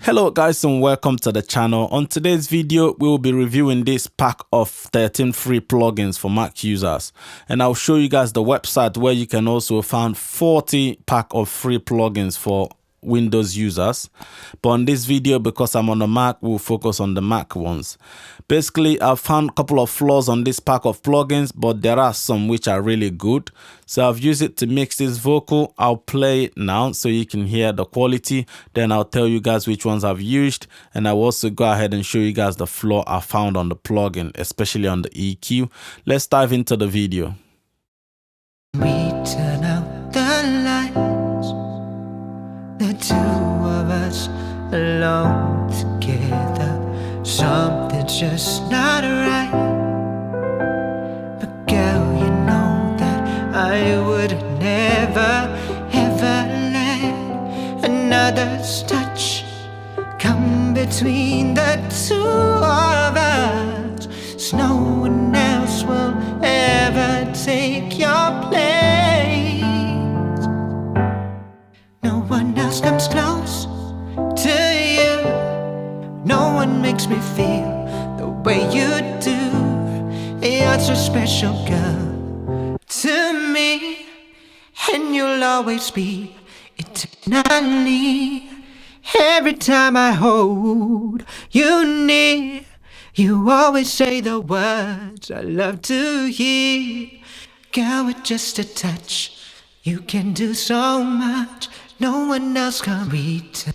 Hello guys and welcome to the channel. On today's video we will be reviewing this pack of 13 free plugins for Mac users, and I'll show you guys the website where you can also find 40 pack of free plugins for Windows users. But on this video, because I'm on the Mac, we'll focus on the Mac ones. Basically, I've found a couple of flaws on this pack of plugins, but there are some which are really good. So I've used it to mix this vocal. I'll play it now so you can hear the quality. Then I'll tell you guys which ones I've used, and I'll also go ahead and show you guys the flaw I found on the plugin, especially on the EQ. Let's dive into the video. We turn out the lights, the two of us alone together. Something's just not right. But girl, you know that I would never, ever let another's touch come between the two of us. So no one else will ever take your place. No one else comes close to you. No one makes me feel the way you do. You're so special, girl, to me, and you'll always be eternally. Every time I hold you near, you always say the words I love to hear. Girl, with just a touch, you can do so much. No one else can reach.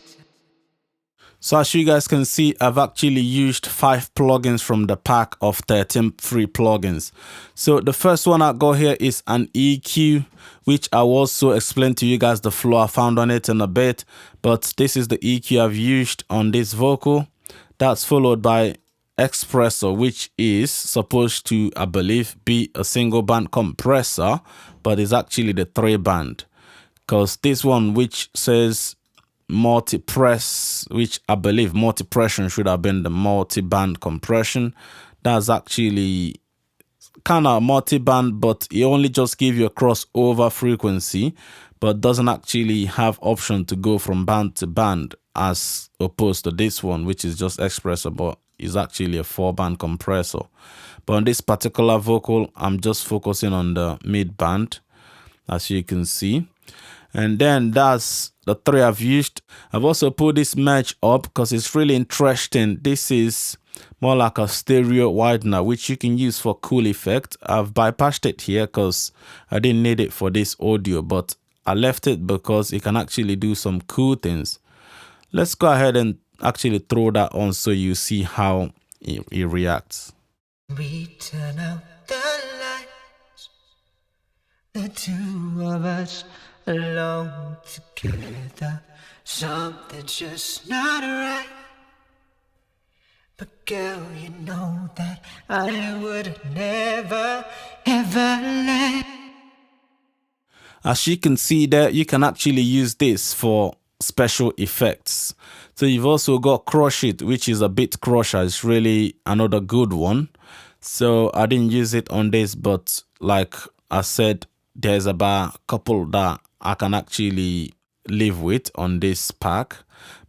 So as you guys can see, I've actually used 5 plugins from the pack of 13 free plugins. So the first one I got here is an EQ, which I will also explain to you guys the flaw I found on it in a bit. But this is the EQ I've used on this vocal. That's followed by Expressor, which is supposed to, I believe, be a single band compressor, but it's actually the 3-band. Because this one, which says multi-press, which I believe multi-pression should have been the multi-band compression, that's actually kind of multi-band, but it only just gives you a crossover frequency, but doesn't actually have option to go from band to band, as opposed to this one, which is just expressor, but is actually a 4-band compressor. But on this particular vocal, I'm just focusing on the mid band, as you can see. And then that's the 3 I've used. I've also put this MAGE up because it's really interesting. This is more like a stereo widener, which you can use for cool effect. I've bypassed it here because I didn't need it for this audio, but I left it because it can actually do some cool things. Let's go ahead and actually throw that on so you see how it reacts. We turn out the lights, the two of us alone together. Something's just not right. But girl, you know that I would never, ever let. As you can see there, you can actually use this for special effects. So you've also got Crush It, which is a Bitcrusher. It's really another good one. So I didn't use it on this, but like I said, there's about a couple that I can actually live with on this pack,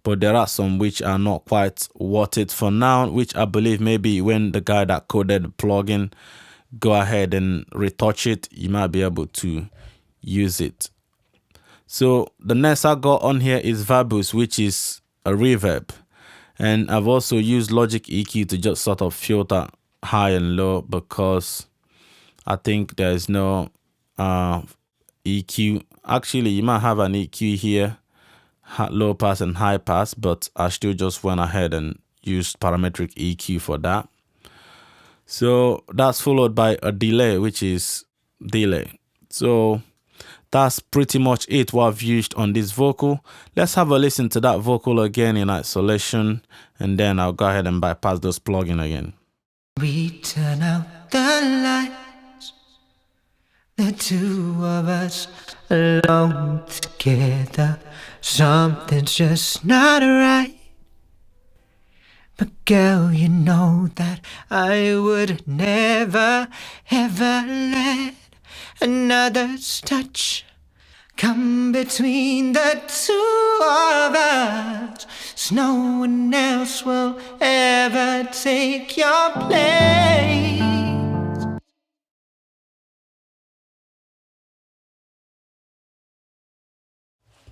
but there are some which are not quite worth it for now, which I believe maybe when the guy that coded the plugin go ahead and retouch it, you might be able to use it. So the next I got on here is Verbus, which is a reverb, and I've also used Logic EQ to just sort of filter high and low, because I think there's no EQ. Actually, you might have an EQ here, low pass and high pass, but I still just went ahead and used parametric EQ for that. So that's followed by a delay, which is delay. So that's pretty much it what I've used on this vocal. Let's have a listen to that vocal again in isolation, and then I'll go ahead and bypass those plugins again. We turn out the lights, the two of us alone together. Something's just not right. But girl, you know that I would never, ever let another's touch come between the two of us, so no one else will ever take your place.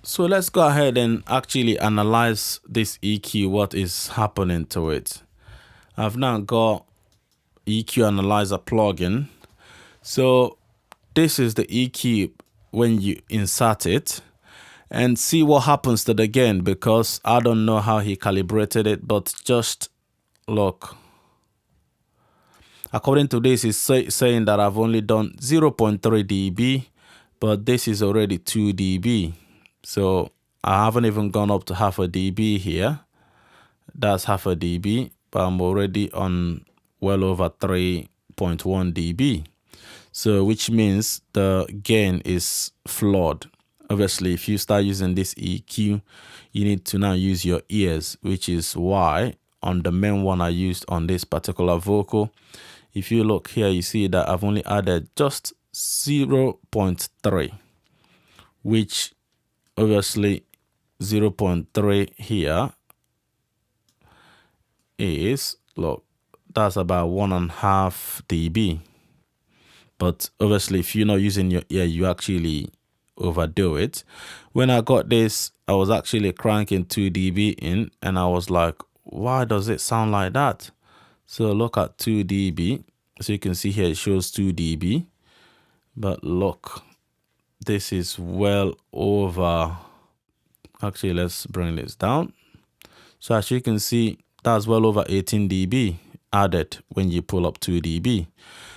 So let's go ahead and actually analyze this EQ, what is happening to it. I've now got EQ Analyzer plugin. So this is the EQ when you insert it, and see what happens to the gain, because I don't know how he calibrated it, but just look. According to this, it's saying that I've only done 0.3 dB, but this is already 2 dB. So I haven't even gone up to half a dB here. That's half a dB, but I'm already on well over 3.1 dB. So which means the gain is flawed. Obviously, if you start using this EQ, you need to now use your ears, which is why on the main one I used on this particular vocal, if you look here, you see that I've only added just 0.3, which obviously 0.3 here is, look, that's about 1.5 dB. But obviously, if you're not using your ear, you actually overdo it. When I got this, I was actually cranking 2 dB in, and I was like, why does it sound like that? So look at 2 dB. So you can see here it shows 2 dB. But look, this is well over. Actually, let's bring this down. So as you can see, that's well over 18 dB added when you pull up 2 dB.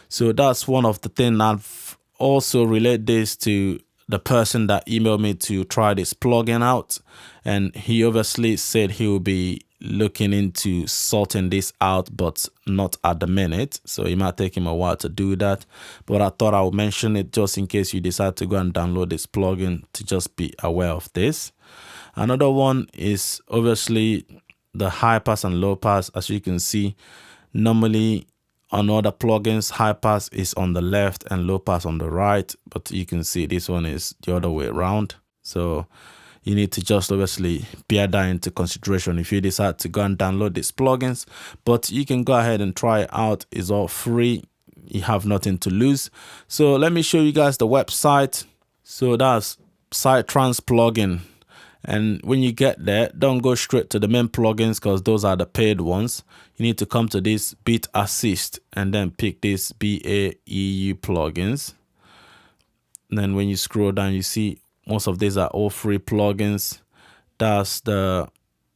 So that's one of the things. I've also relayed this to the person that emailed me to try this plugin out, and he obviously said he will be looking into sorting this out, but not at the minute. So it might take him a while to do that, but I thought I would mention it just in case you decide to go and download this plugin, to just be aware of this. Another one is obviously the high pass and low pass. As you can see, normally on other plugins, high pass is on the left and low pass on the right, but you can see this one is the other way around. So you need to just obviously bear that into consideration if you decide to go and download these plugins. But you can go ahead and try it out. It's all free. You have nothing to lose. So let me show you guys the website. So that's Psytrance plugin. And when you get there, don't go straight to the main plugins, because those are the paid ones. You need to come to this Beat Assist and then pick this BAEU plugins. And then when you scroll down, you see most of these are all free plugins. That's the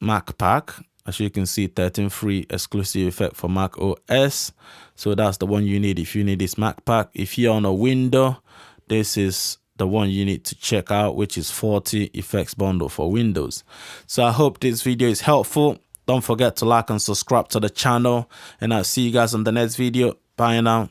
MacPack. As you can see, 13 free exclusive effect for Mac OS. So that's the one you need if you need this MacPack. If you're on a window, this is the one you need to check out, which is 40 effects bundle for Windows. So I hope this video is helpful. Don't forget to like and subscribe to the channel, and I'll see you guys on the next video. Bye now.